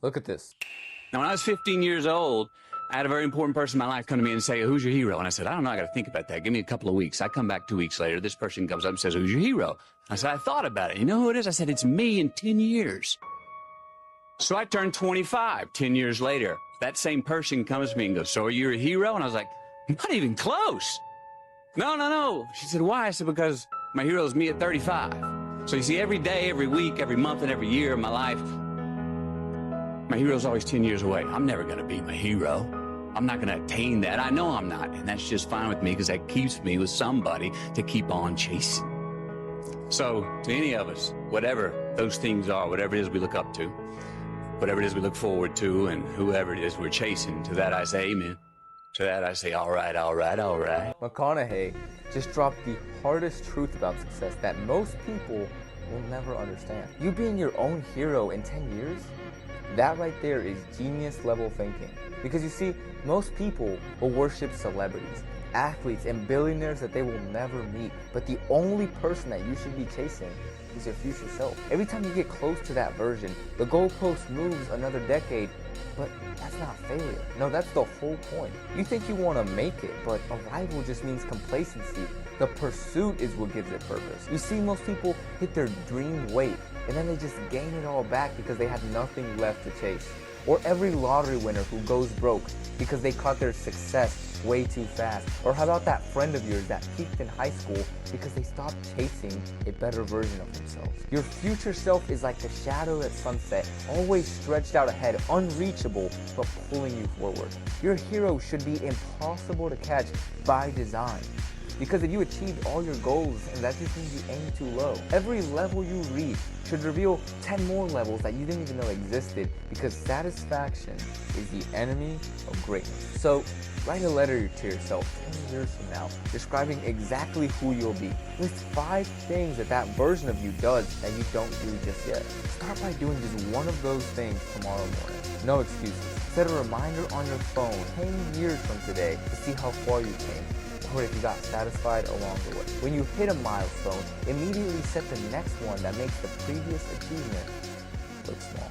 Look at this. Now, when I was 15 years old, I had a very important person in my life come to me and say, who's your hero? And I said, I don't know, I got to think about that. Give me a couple of weeks. I come back 2 weeks later. This person comes up and says, who's your hero? I said, I thought about it. You know who it is? I said, it's me in 10 years. So I turned 25 10 years later. That same person comes to me and goes, so are you a hero? And I was like, not even close. No. She said, why? I said, because my hero is me at 35. So you see, every day, every week, every month, and every year of my life, my hero's always 10 years away. I'm never going to be my hero. I'm not going to attain that. I know I'm not. And that's just fine with me because that keeps me with somebody to keep on chasing. So to any of us, whatever those things are, whatever it is we look up to, whatever it is we look forward to, and whoever it is we're chasing, to that I say amen. To that I say, all right. McConaughey just dropped the hardest truth about success that most people will never understand. You being your own hero in 10 years? That right there is genius level thinking. Because you see, most people will worship celebrities, athletes, and billionaires that they will never meet. But the only person that you should be chasing is your future self. Every time you get close to that version, the goalpost moves another decade, but that's not failure. No, that's the whole point. You think you want to make it, but arrival just means complacency. The pursuit is what gives it purpose. You see, most people hit their dream weight, and then they just gain it all back because they had nothing left to chase. Or every lottery winner who goes broke because they caught their success way too fast. Or how about that friend of yours that peaked in high school because they stopped chasing a better version of themselves. Your future self is like the shadow at sunset, always stretched out ahead, unreachable, but pulling you forward. Your hero should be impossible to catch by design. Because if you achieved all your goals, that just means you aim too low. Every level you reach should reveal 10 more levels that you didn't even know existed, because satisfaction is the enemy of greatness. So write a letter to yourself 10 years from now, describing exactly who you'll be. List 5 things that version of you does that you don't do just yet. Start by doing just one of those things tomorrow morning. No excuses. Set a reminder on your phone 10 years from today to see how far you came, or if you got satisfied along the way. When you hit a milestone, immediately set the next one that makes the previous achievement look small.